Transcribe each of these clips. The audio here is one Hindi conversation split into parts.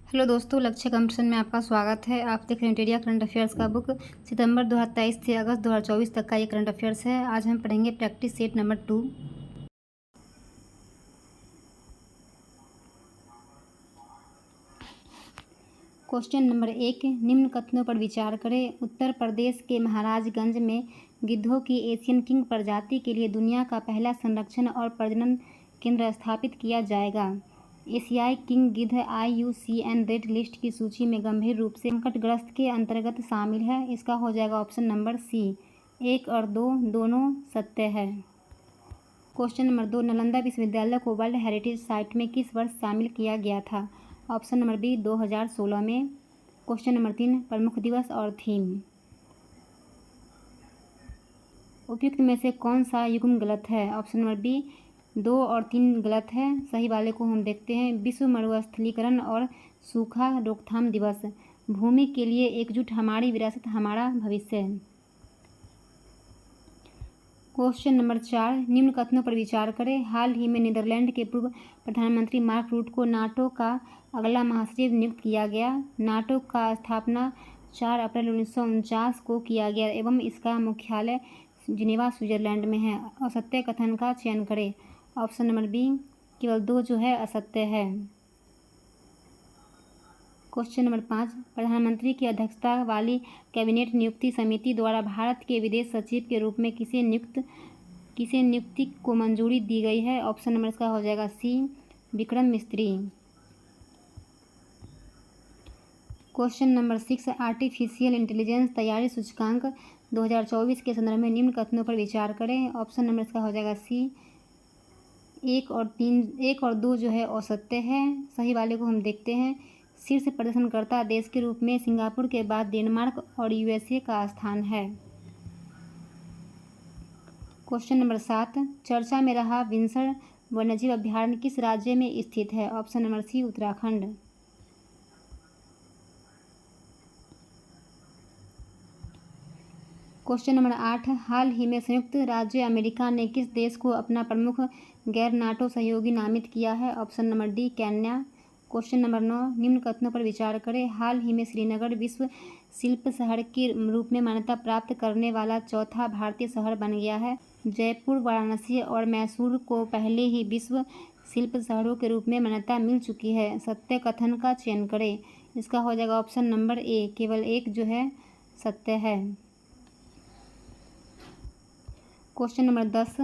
हेलो दोस्तों, लक्ष्य कंपटीशन में आपका स्वागत है। आप देख रहे हैं इंटीरिया करंट अफेयर्स का बुक। सितंबर 2023 से अगस्त 2024 तक का ये करंट अफेयर्स है। आज हम पढ़ेंगे practice set number 2। Question number 1, निम्न कथनों पर विचार करें। उत्तर प्रदेश के महाराजगंज में गिद्धों की एशियन किंग प्रजाति के लिए दुनिया का पहला संरक्षण और प्रजनन केंद्र स्थापित किया जाएगा। एशियाई किंग गिद्ध IUCN रेड लिस्ट की सूची में गंभीर रूप से संकटग्रस्त के अंतर्गत शामिल है। इसका हो जाएगा ऑप्शन नंबर सी। 1 और 2 दोनों सत्य है। क्वेश्चन नंबर 2, नालंदा विश्वविद्यालय को वर्ल्ड हेरिटेज साइट में किस वर्ष शामिल किया गया था? ऑप्शन नंबर बी 2016 में। क्वेश्चन नंबर 3, प्रमुख दिवस और थीम। उपयुक्त में से कौन सा युग्म गलत है? ऑप्शन नंबर बी 2 और 3 गलत है। सही वाले को हम देखते हैं। विश्व मरुस्थलीकरण और सूखा रोकथाम दिवस। भूमि के लिए एकजुट, हमारी विरासत हमारा भविष्य। क्वेश्चन नंबर 4, निम्न कथनों पर विचार करें। हाल ही में नीदरलैंड के पूर्व प्रधानमंत्री मार्क रूट को नाटो का अगला महासचिव नियुक्त किया गया। नाटो का स्थापना 4 अप्रैल 1949 को किया गया एवं इसका मुख्यालय जिनेवा स्विट्जरलैंड में है। असत्य कथन का चयन करें। ऑप्शन नंबर बी केवल 2 जो है असत्य है। क्वेश्चन नंबर 5, प्रधानमंत्री की अध्यक्षता वाली कैबिनेट नियुक्ति समिति द्वारा भारत के विदेश सचिव के रूप में किसे नियुक्ति को मंजूरी दी गई है? ऑप्शन नंबर इसका हो जाएगा सी, विक्रम मिस्त्री। क्वेश्चन नंबर 6, आर्टिफिशियल इंटेलिजेंस तैयारी सूचकांक 2024 के संदर्भ में निम्न कथनों पर विचार करें। ऑप्शन नंबर इसका हो जाएगा सी। 1 और 2 जो है असत्य है। सही वाले को हम देखते हैं। शीर्ष प्रदर्शनकर्ता देश के रूप में सिंगापुर के बाद डेनमार्क और USA का स्थान है। क्वेश्चन नंबर 7, चर्चा में रहा विंसर वन्यजीव अभयारण्य किस राज्य में स्थित है? Option number C, Uttarakhand. Question number 8, हाल ही में संयुक्त राज्य अमेरिका ने किस देश को अपना प्रमुख गैर नाटो सहयोगी नामित किया है? Option number D, Kenya. Question number 9, निम्न कथनों पर विचार करें। हाल ही में श्रीनगर विश्व शिल्प शहर के रूप में मान्यता प्राप्त करने वाला चौथा भारतीय शहर बन गया है। जयपुर, वाराणसी और मैसूर को पहले ही विश्व शिल्प शहरों के रूप में मान्यता मिल चुकी है। सत्य कथन का चयन करें। इसका हो जाएगा ऑप्शन नंबर ए, केवल 1 जो है सत्य है। क्वेश्चन नंबर 10,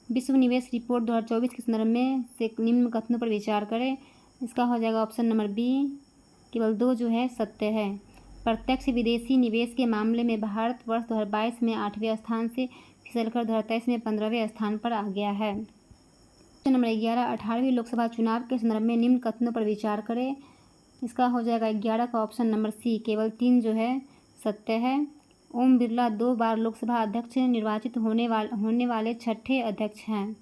विश्व निवेश रिपोर्ट 2024 के संदर्भ में से निम्न कथनों पर विचार करें। इसका हो जाएगा ऑप्शन नंबर बी, केवल 2 जो है सत्य है। प्रत्यक्ष विदेशी निवेश के मामले में भारत वर्ष 2022 में 8वें स्थान से फिसलकर 2023 में 15वें स्थान पर आ गया है। क्वेश्चन नंबर 11, 18वीं लोकसभा चुनाव के संदर्भ में निम्न कथनों पर विचार करें। इसका हो जाएगा 11 का ऑप्शन नंबर सी, केवल 3 जो है सत्य है। ओम बिरला 2 बार लोकसभा अध्यक्ष निर्वाचित होने वाले छठे अध्यक्ष हैं।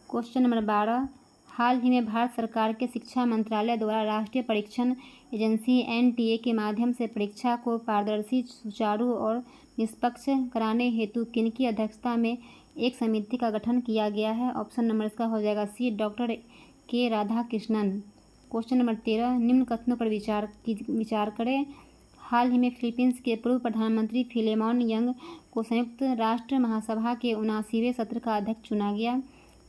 क्वेश्चन नंबर 12, हाल ही में भारत सरकार के शिक्षा मंत्रालय द्वारा राष्ट्रीय परीक्षण एजेंसी NTA के माध्यम से परीक्षा को पारदर्शी, सुचारू और निष्पक्ष कराने हेतु किनकी अध्यक्षता में एक समिति का गठन किया गया है? ऑप्शन नंबर इसका हो जाएगा सी, डॉक्टर के राधाकृष्णन। क्वेश्चन नंबर 13, निम्न कथनों पर विचार करें। हाल ही में फिलीपींस के पूर्व प्रधानमंत्री फिलेमॉन यंग को संयुक्त राष्ट्र महासभा के 79वें सत्र का अध्यक्ष चुना गया।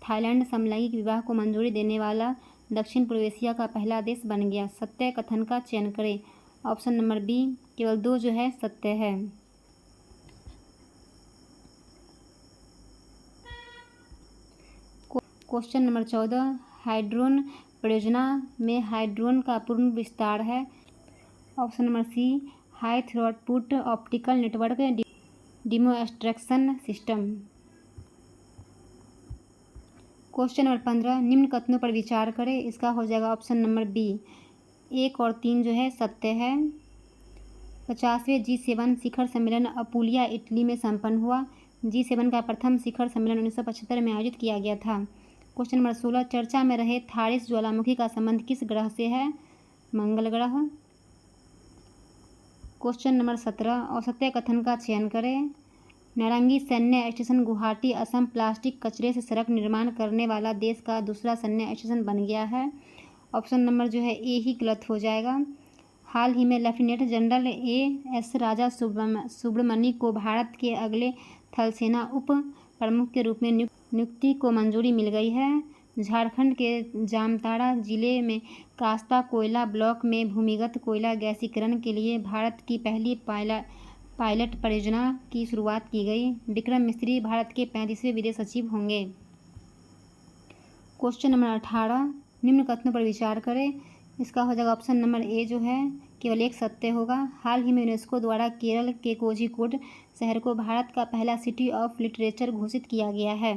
थाईलैंड समलैंगिक विवाह को मंजूरी देने वाला दक्षिण पूर्व एशिया का पहला देश बन गया। सत्य कथन का चयन करें। ऑप्शन नंबर बी, केवल 2 जो है सत्य है। क्वेश्चन नंबर 14, हाइड्रोन परियोजना में हाइड्रोन का पूर्ण विस्तार है। Option number C, high throughput optical network demonstration system. Question number 15, निम्न कथनों पर विचार करें। इसका हो जाएगा ऑप्शन नंबर बी, 1 और 3 जो है सत्य है। 50वें G7 शिखर सम्मेलन अपुलिया, इटली में संपन्न हुआ। G7 का प्रथम शिखर सम्मेलन 1975 में आयोजित किया गया था। क्वेश्चन नंबर 16, चर्चा में रहे थारिस ज्वालामुखी का संबंध किस ग्रह से है? मंगल ग्रह। क्वेश्चन नंबर 17, असत्य कथन का चयन करें। नारंगी सैन्य स्टेशन गुवाहाटी, असम प्लास्टिक कचरे से सड़क निर्माण करने वाला देश का दूसरा सैन्य स्टेशन बन गया है। ऑप्शन नंबर जो है ए ही गलत हो जाएगा। हाल ही में लेफ्टिनेंट जनरल एस राजा सुब्रमणी को भारत के अगले थल सेना उप प्रमुख के रूप में नियुक्ति को मंजूरी मिल गई है। झारखंड के जामताड़ा जिले में कास्ता कोयला ब्लॉक में भूमिगत कोयला गैसीकरण के लिए भारत की पहली पायलट परियोजना की शुरुआत की गई। विक्रम मिस्री भारत के 35वें विदेश सचिव होंगे। क्वेश्चन नंबर 18, निम्न कथनों पर विचार करें। इसका हो जाएगा ऑप्शन नंबर ए जो है केवल एक सत्य होगा। हाल ही में यूनेस्को द्वारा केरल के कोझिकोड शहर को भारत का पहला सिटी ऑफ लिटरेचर घोषित किया गया है।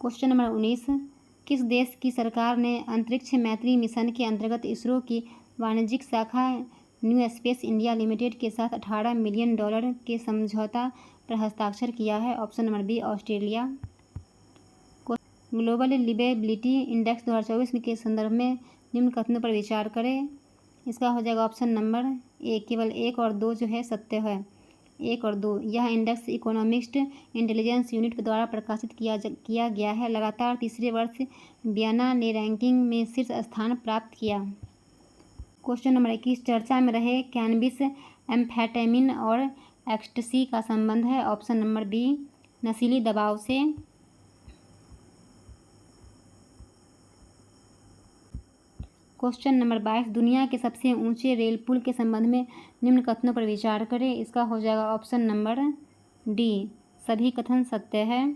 क्वेश्चन नंबर 19, किस देश की सरकार ने अंतरिक्ष मैत्री मिशन के अंतर्गत इसरो की वाणिज्यिक शाखा न्यू स्पेस इंडिया लिमिटेड के साथ $18 मिलियन के समझौता पर हस्ताक्षर किया है? Option number B Australia. Global liveability index 2024 के संदर्भ में निम्न कथनों पर विचार करें। इसका हो जाएगा ऑप्शन नंबर ए केवल 1 और 2 जो है सत्य है। 1 और 2 यह इंडेक्स इकोनॉमिस्ट इंटेलिजेंस यूनिट द्वारा प्रकाशित किया गया है। लगातार तीसरे वर्ष वियना ने रैंकिंग में शीर्ष स्थान प्राप्त किया। क्वेश्चन नंबर 21, चर्चा में रहे कैनबिस, एम्फेटामिन और एक्सटसी का संबंध है? ऑप्शन नंबर बी नशीली दवाओं से। क्वेश्चन नंबर 22, दुनिया के सबसे ऊंचे रेल पुल के संबंध में निम्न कथनों पर विचार करें। इसका हो जाएगा ऑप्शन नंबर डी सभी कथन सत्य है।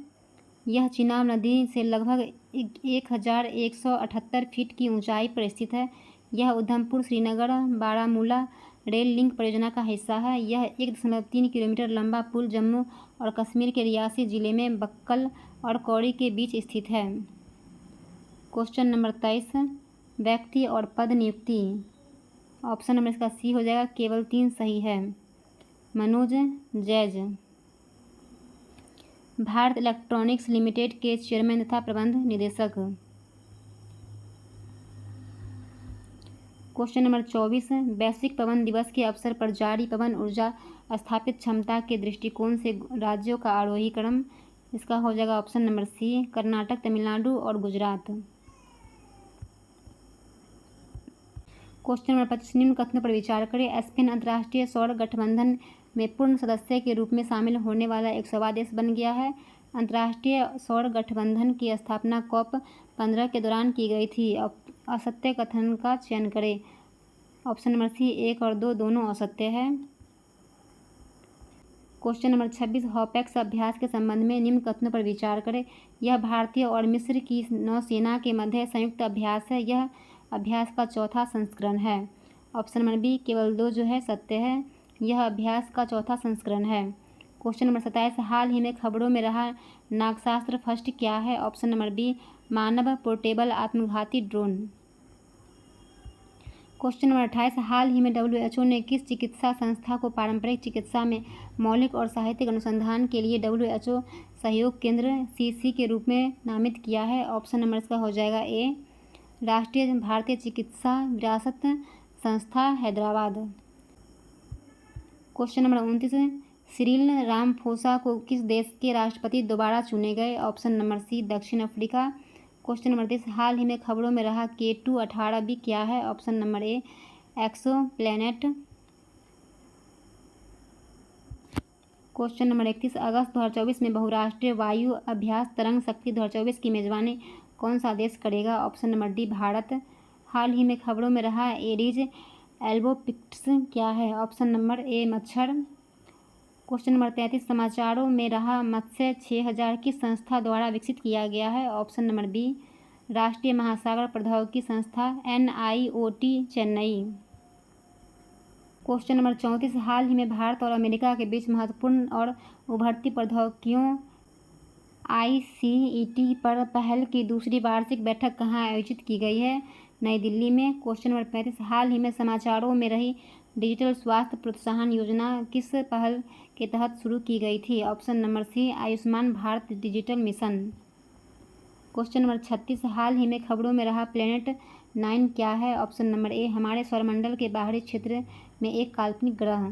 यह चिनाब नदी से लगभग 1178 फीट की ऊंचाई पर स्थित है। यह उधमपुर श्रीनगर बारामूला रेल लिंक परियोजना का हिस्सा है। यह 1.3 किलोमीटर लंबा पुल जम्मू और कश्मीर के रियासी जिले में बक्कल और कौड़ी के बीच स्थित है। क्वेश्चन नंबर 23, व्यक्ति और पद नियुक्ति। ऑप्शन नंबर इसका सी हो जाएगा केवल 3 सही है। Manoj jazz Bharat electronics limited के चेयरमैन तथा प्रबंध निदेशक। क्वेश्चन नंबर 24, वैश्विक पवन दिवस के अवसर पर जारी पवन ऊर्जा स्थापित क्षमता के दृष्टिकोण से राज्यों का आरोही क्रम। इसका हो जाएगा option number C Karnataka, Tamil Nadu और गुजरात। क्वेश्चन नंबर 25, निम्न कथनों पर विचार करें। स्पेन अंतर्राष्ट्रीय सौर गठबंधन में पूर्ण सदस्य के रूप में शामिल होने वाला 100वां देश बन गया है। अंतर्राष्ट्रीय सौर गठबंधन की स्थापना COP15 के दौरान की गई थी। असत्य कथन का चयन करें। ऑप्शन नंबर सी 1 और 2 दोनों असत्य है। क्वेश्चन नंबर 26, हॉपेक्स अभ्यास के संबंध में निम्न कथनों पर विचार करें। यह भारतीय और मिस्र की नौसेना के मध्य संयुक्त अभ्यास है। यह अभ्यास का चौथा संस्करण है। ऑप्शन नंबर बी केवल 2 जो है सत्य है। यह अभ्यास का चौथा संस्करण है। क्वेश्चन नंबर 27, हाल ही में खबरों में रहा नागशास्त्र फर्स्ट क्या है? ऑप्शन नंबर बी मानव पोर्टेबल आत्मघाती ड्रोन। क्वेश्चन नंबर 28, हाल ही में WHO ने किस चिकित्सा संस्था को पारंपरिक चिकित्सा में मौलिक और साहित्यिक अनुसंधान के लिए WHO सहयोग केंद्र CC के रूप में नामित किया है? ऑप्शन नंबर इसका हो जाएगा ए राष्ट्रीय भारतीय चिकित्सा विरासत संस्था Hyderabad. Question number 29, Cyril Ramaphosa को किस देश के राष्ट्रपति दोबारा चुने गए? ऑप्शन नंबर सी दक्षिण अफ्रीका। क्वेश्चन नंबर 30, हाल ही में खबरों में रहा K2-18b क्या है? ऑप्शन नंबर ए एक्सोप्लैनेट। क्वेश्चन नंबर 31, अगस्त 2024 में बहुराष्ट्रीय वायु अभ्यास तरंग शक्ति 2024 की मेजबानी कौन सा देश करेगा? Option number D Bharat. हाल ही में खबरों में रहा एडीज एल्बोपिक्स क्या है? ऑप्शन नंबर ए मच्छर। क्वेश्चन नंबर 33, समाचारों में रहा मत्स्य 6000 किस संस्था द्वारा विकसित किया गया है? ऑप्शन नंबर बी राष्ट्रीय महासागर प्रौद्योगिकी संस्था NIOT चेन्नई। क्वेश्चन नंबर 34, हाल ही में भारत और अमेरिका के बीच महत्वपूर्ण और उभरती प्रौद्योगिकियों ICET पर पहल की दूसरी वार्षिक बैठक कहाँ आयोजित की गई है? नई दिल्ली में। क्वेश्चन नंबर 35, हाल ही में समाचारों में रही डिजिटल स्वास्थ्य प्रोत्साहन योजना किस पहल के तहत शुरू की गई थी? Option number C Ayushman Bharat digital mission. Question number 36, हाल ही में खबरों में रहा प्लेनेट 9 क्या है? ऑप्शन नंबर ए हमारे सौरमंडल के बाहरी क्षेत्र में एक काल्पनिक ग्रह।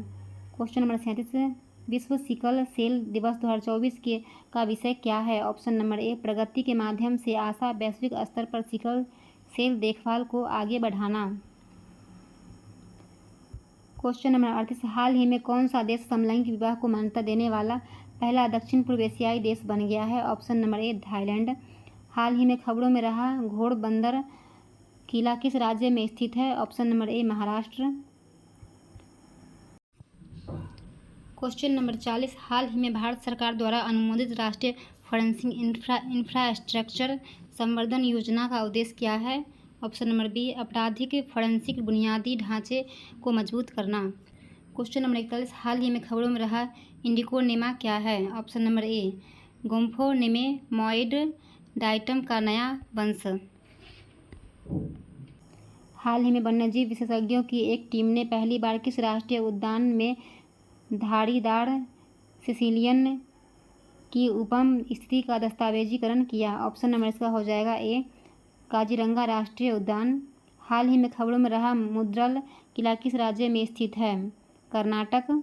क्वेश्चन नंबर 37, विश्व सिकल सेल दिवस 2024 का विषय क्या है? ऑप्शन नंबर ए प्रगति के माध्यम से आशा। वैश्विक स्तर पर सिकल सेल देखभाल को आगे बढ़ाना। क्वेश्चन नंबर 38, हाल ही में कौन सा देश समलैंगिक विवाह को मान्यता देने वाला पहला दक्षिण पूर्व एशियाई देश बन गया है? Option number A Thailand. हाल ही में खबरों में रहा घोड़बंदर किला किस राज्य में स्थित है? ऑप्शन नंबर ए महाराष्ट्र। क्वेश्चन नंबर 40, हाल ही में भारत सरकार द्वारा अनुमोदित राष्ट्रीय फॉरेंसिक इंफ्रास्ट्रक्चर संवर्धन योजना का उद्देश्य क्या है? ऑप्शन नंबर बी आपराधिक फॉरेंसिक बुनियादी ढांचे को मजबूत करना। क्वेश्चन नंबर 41, हाल ही में खबरों में रहा इंडिकोनेमा क्या है? ऑप्शन नंबर ए गोम्फोनेमेमॉइड डाइटम का नया वंश। हाल ही में वन्यजीव विशेषज्ञों की एक टीम ने पहली बार किस राष्ट्रीय उद्यान में धारीदार सिसिलियन की उपम स्थिति का दस्तावेजीकरण किया? ऑप्शन नंबर इसका हो जाएगा ए काजीरंगा राष्ट्रीय उद्यान। हाल ही में खबरों में रहा मुद्रल किला किस राज्य में स्थित है? कर्नाटक।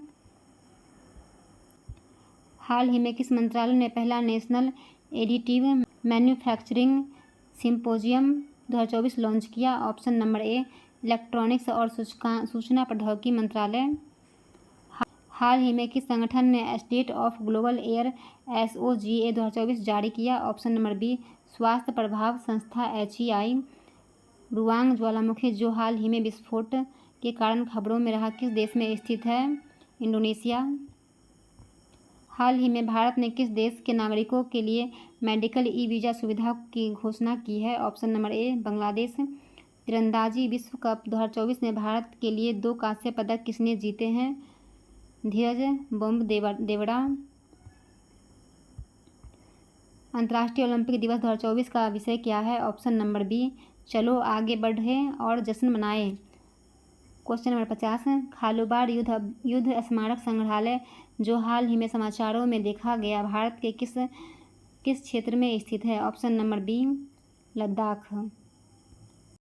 हाल ही में किस मंत्रालय ने पहला national additive manufacturing symposium 2024 launch किया? ऑप्शन नंबर ए इलेक्ट्रॉनिक्स और सूचना प्रौद्योगिकी मंत्रालय। हाल ही में किस संगठन ने state of global air SOGA 2024 जारी किया? ऑप्शन नंबर बी स्वास्थ्य प्रभाव संस्था HEI। रुआंग ज्वालामुखी जो हाल ही में विस्फोट के कारण खबरों में रहा किस देश में स्थित है? इंडोनेशिया। हाल ही में भारत ने किस देश के नागरिकों के लिए मेडिकल वीज़ा सुविधा की घोषणा की है? ऑप्शन नंबर ए बांग्लादेश। तीरंदाजी विश्व कप 2024 में भारत के लिए 2 कांस्य पदक किसने जीते हैं? धीरज देवड़ा। अंतर्राष्ट्रीय ओलंपिक दिवस 2024 का विषय क्या है? ऑप्शन नंबर बी चलो आगे बढ़ें और जश्न मनाएं। क्वेश्चन नंबर 50, खालूबाड़ युद्ध स्मारक संग्रहालय जो हाल ही में समाचारों में देखा गया भारत के किस क्षेत्र में स्थित है? Option number B Ladakh.